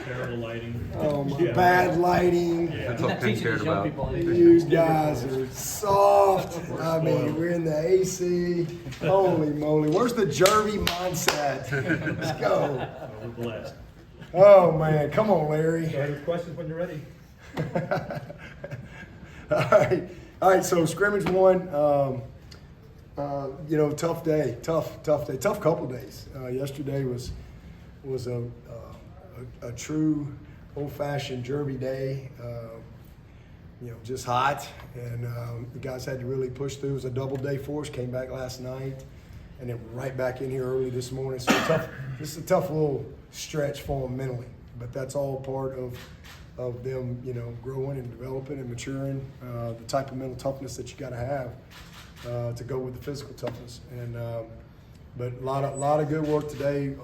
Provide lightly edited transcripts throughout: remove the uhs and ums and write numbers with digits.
Terrible lighting. Oh, my bad lighting. Yeah. That's all Ken cared about. You guys are soft. I mean, we're in the AC. Holy moly. Where's the Jervy mindset? Let's go. We're blessed. Oh, man. Come on, Larry. Go ahead with questions when you're ready. All right. So scrimmage one. Tough day. Tough couple days. Yesterday was a true old-fashioned Jervy day. Just hot, and the guys had to really push through. It was a double day for us. Came back last night, and then right back in here early this morning. So tough. This is a tough little stretch for them mentally, but that's all part of them, growing and developing and maturing. The type of mental toughness that you got to have to go with the physical toughness. And but a lot of good work today.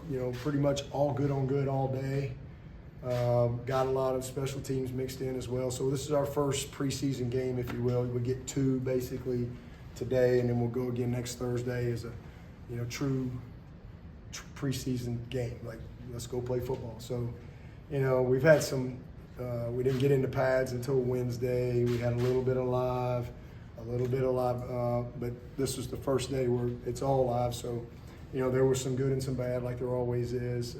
Pretty much all good on good all day. Got a lot of special teams mixed in as well. So this is our first preseason game, if you will. We get two basically today, and then we'll go again next Thursday as a true preseason game. Like, let's go play football. So we've had some. We didn't get into pads until Wednesday. We had a little bit of live, but this was the first day where it's all live. So there was some good and some bad, like there always is.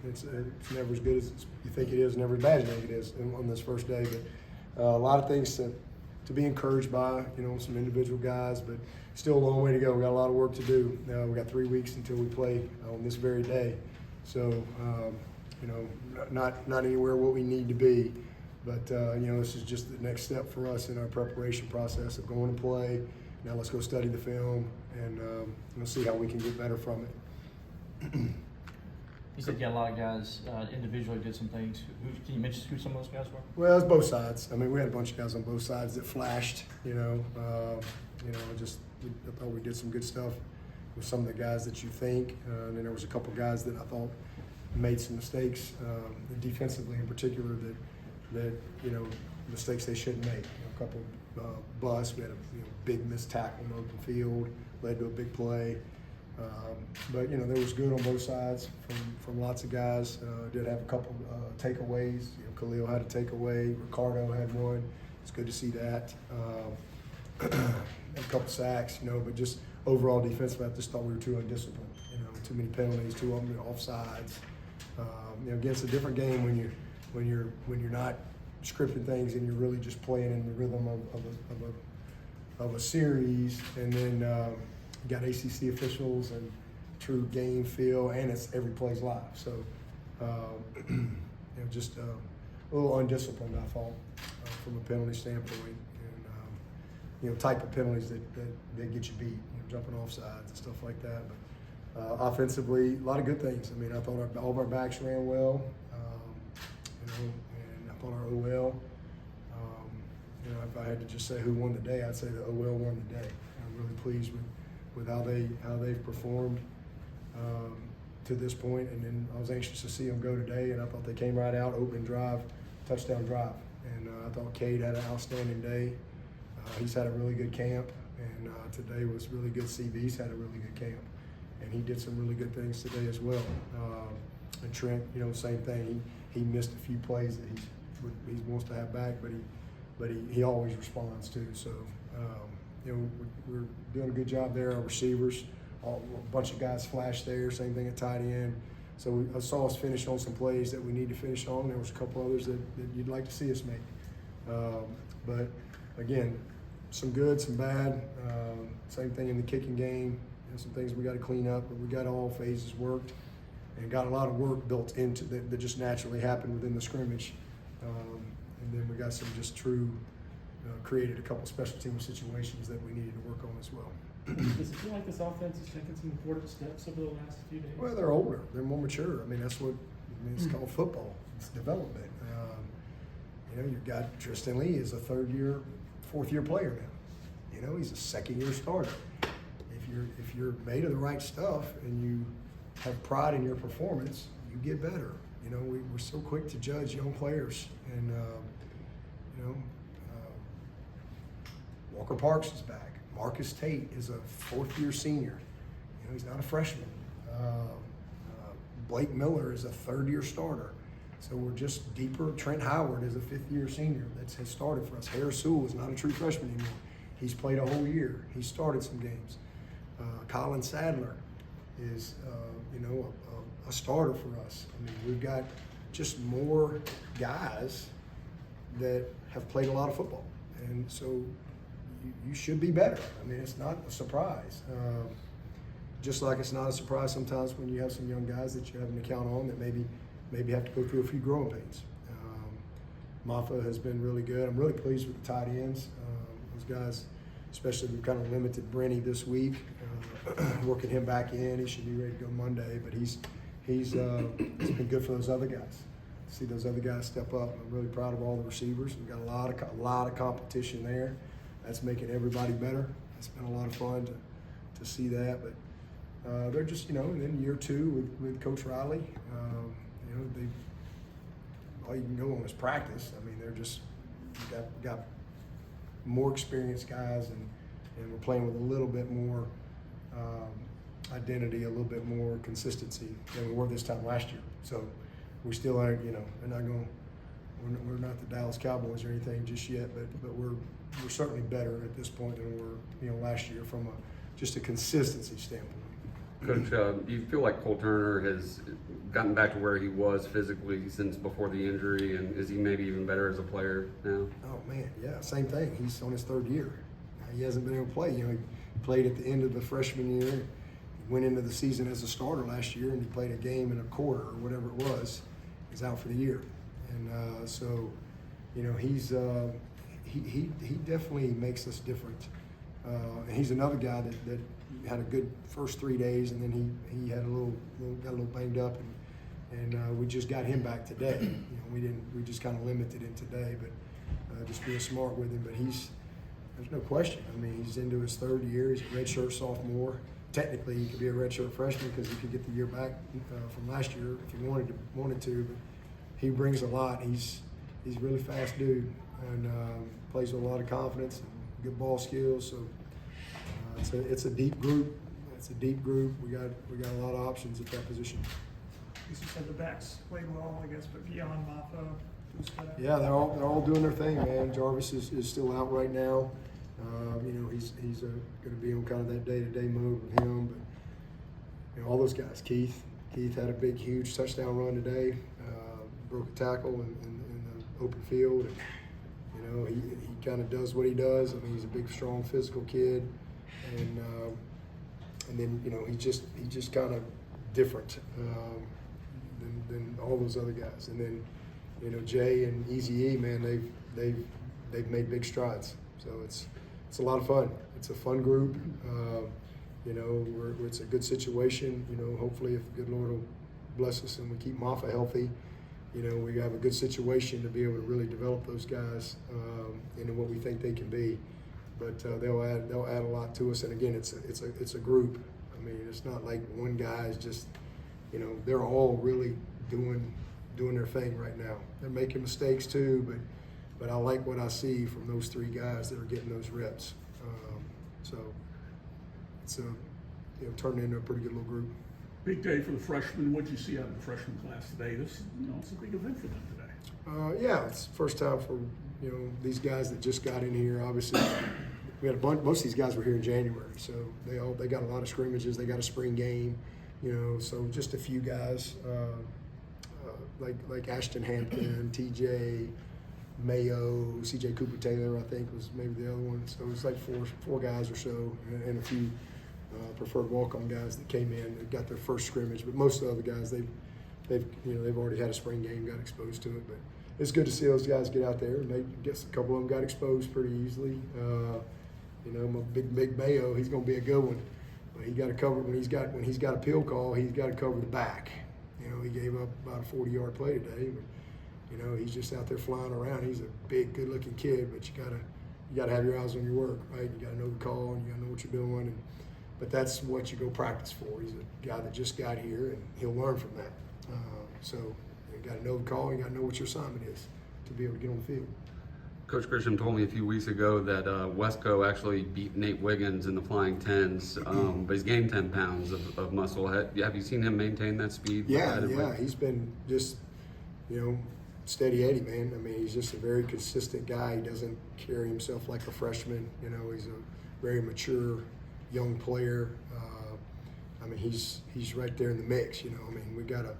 It's never as good as you think it is, never as bad as you think it is on this first day. But a lot of things to be encouraged by, some individual guys, but still a long way to go. We got a lot of work to do. We got 3 weeks until we play on this very day. So, not anywhere what we need to be, but this is just the next step for us in our preparation process of going to play. Now let's go study the film and we'll see how we can get better from it. You said you had a lot of guys individually did some things. Can you mention who some of those guys were? Well, it's both sides. I mean, we had a bunch of guys on both sides that flashed. I thought we did some good stuff with some of the guys that you think, and then there was a couple guys that I thought made some mistakes defensively, in particular, that mistakes they shouldn't make. A couple busts. We had a big missed tackle in the open field, led to a big play. But there was good on both sides from lots of guys. Did have a couple takeaways. Khalil had a takeaway. Ricardo had one. It's good to see that. A couple sacks, but just overall defensively, I just thought we were too undisciplined. Too many penalties, too many offsides. Again, it's a different game when you're not scripting things and you're really just playing in the rhythm of a series, and then you got ACC officials and true game feel, and it's every play's live. So just a little undisciplined, I thought, from a penalty standpoint, and type of penalties that get you beat, jumping off sides and stuff like that. But offensively, a lot of good things. I mean, I thought all of our backs ran well, and I thought our OL. If I had to just say who won the day, I'd say the OL won the day. I'm really pleased with how they've performed to this point, and then I was anxious to see them go today, and I thought they came right out, opening drive, touchdown drive, and I thought Cade had an outstanding day. He's had a really good camp, and today was really good. CB's had a really good camp, and he did some really good things today as well. And Trent, same thing. He missed a few plays that he wants to have back, but he always responds too. So we're doing a good job there. Our receivers, a bunch of guys flashed there. Same thing at tight end. So I saw us finish on some plays that we need to finish on. There was a couple others that you'd like to see us make. But again, some good, some bad. Same thing in the kicking game. Some things we got to clean up, but we got all phases worked and got a lot of work built into that just naturally happened within the scrimmage. And then we got some just true, created a couple special team situations that we needed to work on as well. Does it feel like this offense is taking some important steps over the last few days? Well, they're older. They're more mature. I mean, it's called football. It's development. You've got Tristan Lee is a fourth year player now. He's a second-year starter. If you're made of the right stuff and you have pride in your performance, you get better. We're so quick to judge young players, and Walker Parks is back. Marcus Tate is a fourth-year senior. He's not a freshman. Blake Miller is a third-year starter. So we're just deeper. Trent Howard is a 5th-year senior that has started for us. Harris Sewell is not a true freshman anymore. He's played a whole year. He started some games. Colin Sadler is, a starter for us. I mean, we've got just more guys that have played a lot of football. And so you should be better. I mean, it's not a surprise. Just like it's not a surprise sometimes when you have some young guys that you're having to count on that maybe have to go through a few growing pains. Maffa has been really good. I'm really pleased with the tight ends. Those guys, especially we've kind of limited Brenny this week, working him back in. He should be ready to go Monday, but he's been good for those other guys. See those other guys step up. I'm really proud of all the receivers. We've got a lot of competition there. That's making everybody better. It's been a lot of fun to see that. But they're just, and then year 2 with Coach Riley, all you can go on is practice. I mean, they're just got more experienced guys, and we're playing with a little bit more identity, a little bit more consistency than we were this time last year. So we still aren't, we're not the Dallas Cowboys or anything just yet, but we're certainly better at this point than we were, last year from just a consistency standpoint. Coach, do you feel like Cole Turner has gotten back to where he was physically since before the injury, and is he maybe even better as a player now? Oh man, yeah, same thing. He's on his 3rd year. He hasn't been able to play. He played at the end of the freshman year. He went into the season as a starter last year, and he played a game and a quarter or whatever it was. He's out for the year, and so he's he definitely makes us different. And he's another guy that had a good first 3 days, and then he had got a little banged up, and we just got him back today. We just kind of limited him today, but just being smart with him. But there's no question. I mean, he's into his 3rd year. He's a redshirt sophomore. Technically, he could be a redshirt freshman because he could get the year back from last year if he wanted to. But he brings a lot. He's a really fast dude, and plays with a lot of confidence and good ball skills. So it's a deep group. It's a deep group. We got a lot of options at that position. You said the backs played well, I guess, but beyond Maffa, who's that? Yeah, they're all doing their thing, man. Jarvis is still out right now. He's going to be on kind of that day-to-day mode with him. But all those guys. Keith had a huge touchdown run today. Broke a tackle in the open field. And, he kind of does what he does. I mean, he's a big, strong, physical kid, and then he's just kind of different than all those other guys. And then Jay and Easy E, man, they've made big strides. So it's a lot of fun. It's a fun group. It's a good situation. Hopefully, if the good Lord will bless us and we keep Maffa healthy, we have a good situation to be able to really develop those guys into what we think they can be. But they'll add a lot to us. And again, it's a group. I mean, it's not like one guy is just, they're all really doing their thing right now. They're making mistakes too, but I like what I see from those 3 guys that are getting those reps. So it's turning into a pretty good little group. Big day for the freshmen. What did you see out of the freshman class today? This, it's a big event for them today. Yeah, it's the first time for these guys that just got in here. Obviously, we had a bunch. Most of these guys were here in January, so they got a lot of scrimmages. They got a spring game, So just a few guys like Ashton Hampton, TJ Mayo, CJ Cooper Taylor, I think was maybe the other one. So it's like four guys or so, and a few preferred walk-on guys that came in and got their first scrimmage. But most of the other guys, they've already had a spring game, got exposed to it. But it's good to see those guys get out there. And a couple of them got exposed pretty easily. My big Mayo, he's going to be a good one. But he got to cover when he's got a pill call. He's got to cover the back. He gave up about a 40-yard play today. But, he's just out there flying around. He's a big, good-looking kid. But you gotta have your eyes on your work, right? You gotta know the call and you gotta know what you're doing. But that's what you go practice for. He's a guy that just got here, and he'll learn from that. So you got to know the call. You got to know what your assignment is to be able to get on the field. Coach Christian told me a few weeks ago that Wesco actually beat Nate Wiggins in the Flying Tens, but he's gained 10 pounds of muscle. Have you seen him maintain that speed? Yeah. He's been just steady Eddie, man. I mean, he's just a very consistent guy. He doesn't carry himself like a freshman. He's a very mature young player. I mean, he's right there in the mix. I mean, we got a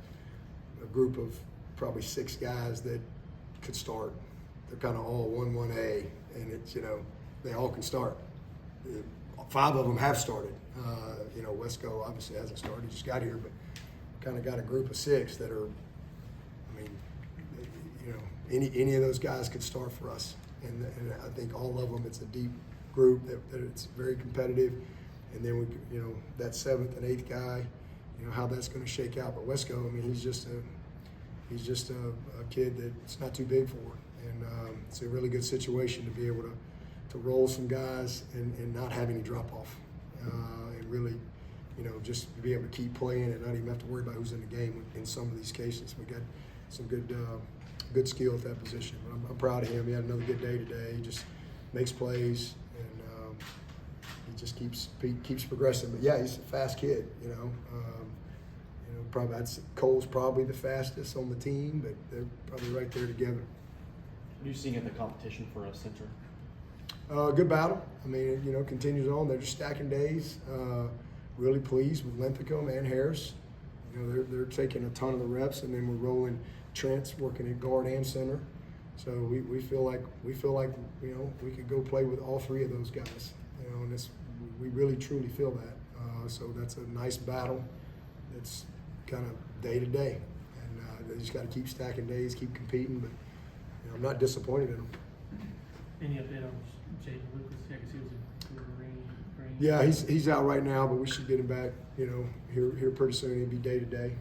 group of probably 6 guys that could start. They're kind of all 1A, and it's they all can start. 5 of them have started. Wesco obviously hasn't started; he just got here, but kind of got a group of 6 that are. I mean, any of those guys could start for us, and I think all of them. It's a deep group that it's very competitive. And then we, that 7th and 8th guy, how that's going to shake out. But Wesco, I mean, he's just a kid that's not too big for, and it's a really good situation to be able to roll some guys and not have any drop off, and really, just be able to keep playing and not even have to worry about who's in the game. In some of these cases, we got some good skill at that position. But I'm proud of him. He had another good day today. He just makes plays. He just keeps progressing. But yeah, he's a fast kid. Probably Cole's probably the fastest on the team, but they're probably right there together. What are you seeing at the competition for a center? Good battle. I mean, continues on. They're just stacking days. Really pleased with Linthicum and Harris. They're taking a ton of the reps, and then we're rolling Trent's working at guard and center. So we feel like we could go play with all 3 of those guys. And we really truly feel that. So that's a nice battle. It's kind of day to day, and they just got to keep stacking days, keep competing. But I'm not disappointed in them. Any update on Jaden Lucas? Yeah, because he was in Green. Yeah, he's out right now, but we should get him back. Here pretty soon. He'll be day to day.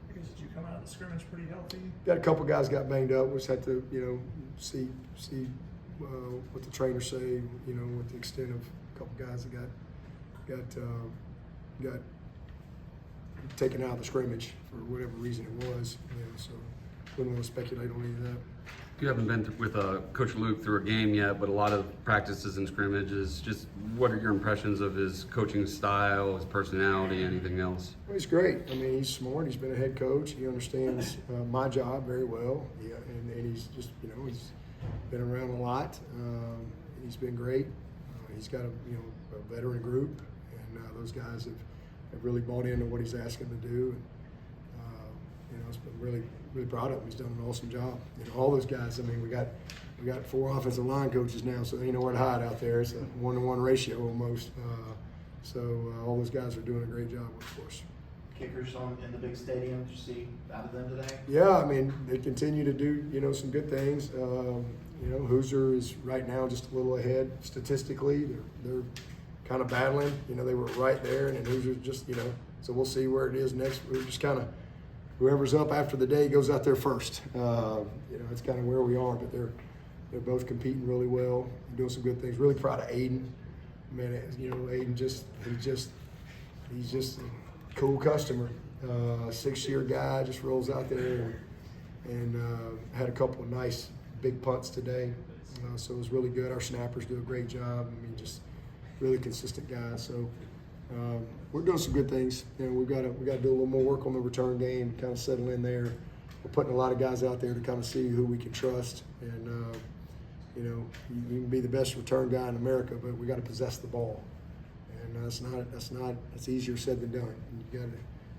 I guess did you come out of the scrimmage pretty healthy? Got a couple guys got banged up. We just had to see what the trainers say. With the extent of a couple guys that got taken out of the scrimmage for whatever reason it was. So wouldn't want to speculate on any of that. You haven't been with Coach Luke through a game yet, but a lot of practices and scrimmages. Just what are your impressions of his coaching style, his personality, anything else? Well, he's great. I mean, he's smart. He's been a head coach. He understands my job very well. Yeah, and he's just, he's been around a lot. He's been great. He's got a veteran group, and those guys have really bought into what he's asking to do. And, it's been really proud of him. He's done an awesome job. All those guys. I mean, we got 4 offensive line coaches now, so they know where to hide out there. It's a 1-to-1 ratio almost. So all those guys are doing a great job for us. Kickers in the big stadium. Did you see out of them today? Yeah, I mean, they continue to do some good things. Hoosier is right now just a little ahead statistically. They're kind of battling. They were right there, and then Hoosier's just So we'll see where it is next. We're just kind of whoever's up after the day goes out there first. It's kind of where we are, but they're both competing really well, doing some good things. Really proud of Aiden. Man, Aiden he's just a cool customer. 6-year guy, just rolls out there and had a couple of nice big punts today. So it was really good. Our snappers do a great job. I mean, just really consistent guys. So we're doing some good things. We've got to do a little more work on the return game, kind of settle in there. We're putting a lot of guys out there to kind of see who we can trust. And you can be the best return guy in America, but we got to possess the ball. And that's easier said than done.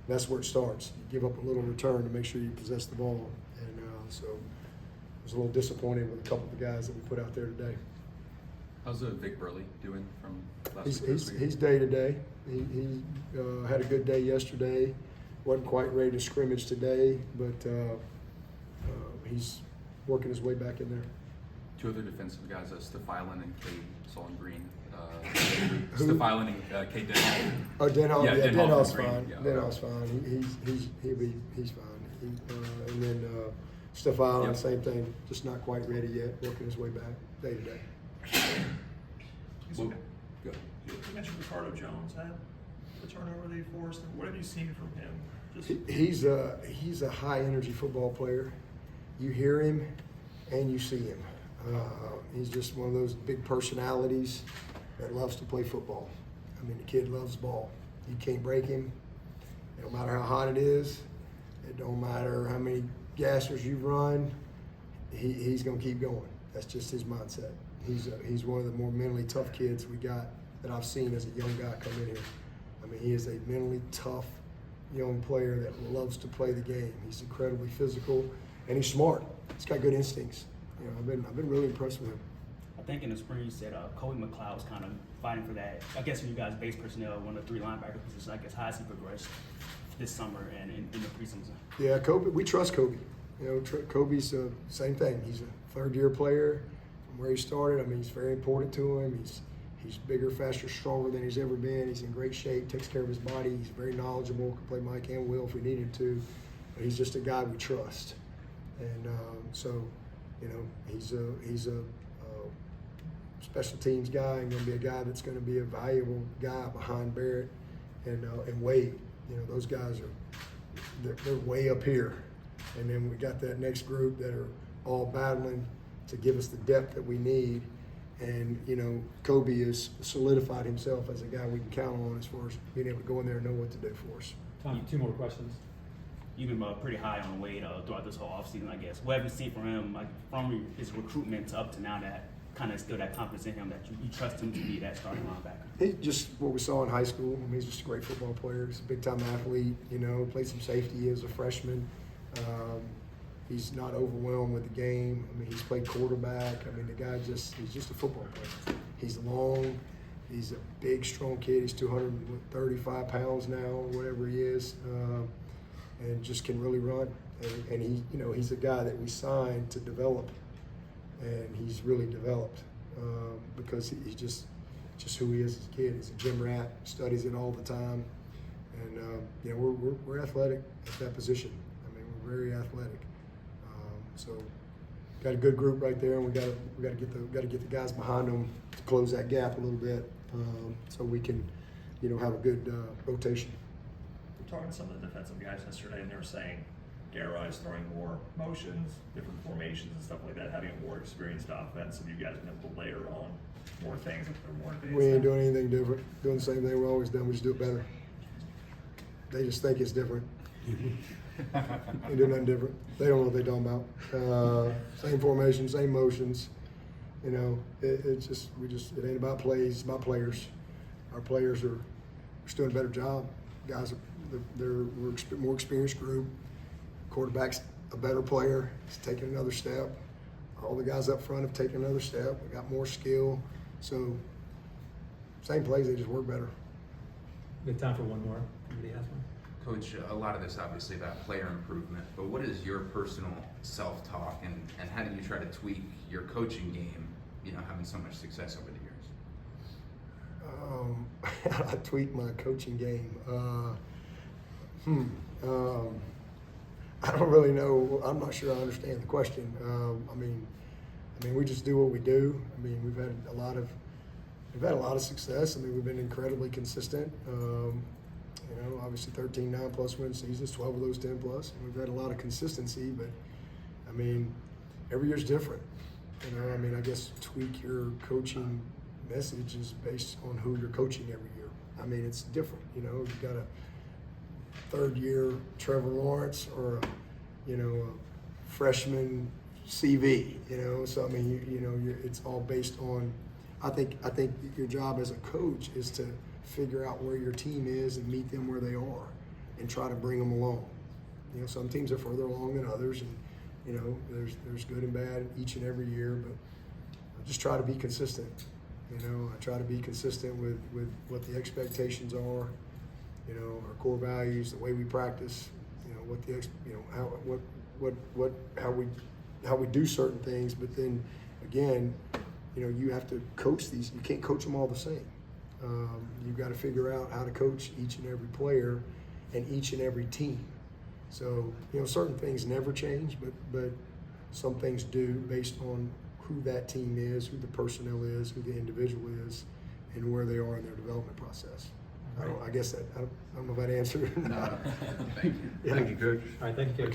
That's where it starts. You give up a little return to make sure you possess the ball. And so I was a little disappointed with a couple of the guys that we put out there today. How's Vic Burley doing from last week? He's day to day. He had a good day yesterday. Wasn't quite ready to scrimmage today, but he's working his way back in there. 2 other defensive guys, Steph Island and Cade Solon Green. Steph Island and Cade Denhoff. Oh, Denhoff. Yeah, Denhoff's Green. fine. Yeah. Denhoff's fine. He's fine. And then Steph Island, Yep. Same thing. Just not quite ready yet. Working his way back day to day. Well, You mentioned Ricardo Jones had the turnover that he forced. And what have you seen from him? He's a high energy football player. You hear him and you see him. He's just one of those big personalities that loves to play football. I mean, the kid loves ball. You can't break him, no matter how hot it is. It don't matter how many gassers you run, he's going to keep going. That's just his mindset. He's one of the more mentally tough kids we got that I've seen as a young guy come in here. I mean, he is a mentally tough young player that loves to play the game. He's incredibly physical, and he's smart. He's got good instincts. You know, I've been really impressed with him. I think in the spring you said Kobe McLeod was kind of fighting for that. I guess when you guys base personnel, one of the 3 linebacker positions, I guess how has he progressed this summer and in the preseason? Yeah, Kobe. We trust Kobe. You know, Kobe's the same thing. He's a 3rd-year player from where he started. I mean, he's very important to him. He's bigger, faster, stronger than he's ever been. He's in great shape, takes care of his body. He's very knowledgeable, can play Mike and Will if we needed to. But he's just a guy we trust. And so, you know, he's a special teams guy and going to be a guy that's going to be a valuable guy behind Barrett and Wade. You know, those guys they're way up here. And then we got that next group that are all battling to give us the depth that we need. And, you know, Kobe has solidified himself as a guy we can count on as far as being able to go in there and know what to do for us. Time for 2 more questions. You've been pretty high on Wade throughout this whole offseason, I guess. What have you seen from him, like from his recruitment up to now, that kind of instilled that confidence in him that you trust him to be that starting linebacker? He just what we saw in high school. I mean, he's just a great football player. He's a big-time athlete. You know, played some safety as a freshman. He's not overwhelmed with the game. I mean, he's played quarterback. I mean, the guy he's just a football player. He's long. He's a big, strong kid. He's 235 pounds now, or whatever he is, and just can really run. And he, you know, he's a guy that we signed to develop, and he's really developed because he's just who he is as a kid. He's a gym rat, studies it all the time, and you know, we're athletic at that position. I mean, we're very athletic. So got a good group right there, and we got to get the guys behind them to close that gap a little bit, so we can, you know, have a good rotation. We're talking to some of the defensive guys yesterday, and they were saying Garai's throwing more motions, different formations and stuff like that, having a more experienced offense, and you guys been able to layer on more things if they're more advanced. We ain't doing anything different. Doing the same thing we've always done. We just do it better. They just think it's different. Ain't doing nothing different. They don't know what they're talking about. Same formation, same motions. You know, it ain't about plays. It's about players. Our players are just doing a better job. Guys we're a more experienced group. Quarterback's a better player. He's taking another step. All the guys up front have taken another step. We got more skill. So same plays, they just work better. We have time for 1 more. Anybody has one? Coach, a lot of this obviously about player improvement, but what is your personal self-talk and how do you try to tweak your coaching game, you know, having so much success over the years? I tweak my coaching game. I don't really know. I'm not sure I understand the question. I mean, we just do what we do. I mean, we've had a lot of success. I mean, we've been incredibly consistent. You know, obviously 13 9+ win seasons, 12 of those 10+. We've had a lot of consistency, but I mean, every year's different. You know, I mean, I guess tweak your coaching message is based on who you're coaching every year. I mean, it's different. You know, you've got a 3rd-year Trevor Lawrence or a freshman CV. You know, so I mean, it's all based on. I think your job as a coach is to figure out where your team is and meet them where they are and try to bring them along. You know, some teams are further along than others, and you know, there's good and bad each and every year, but I just try to be consistent. You know, I try to be consistent with what the expectations are, you know, our core values, the way we practice, you know, how we do certain things, but then again, you know, you have to coach these. You can't coach them all the same. You've got to figure out how to coach each and every player and each and every team. So, you know, certain things never change, but some things do based on who that team is, who the personnel is, who the individual is, and where they are in their development process. I guess I don't know if I'd answer. No, thank you. Yeah. Thank you, Coach. All right, thank you, Coach. Okay.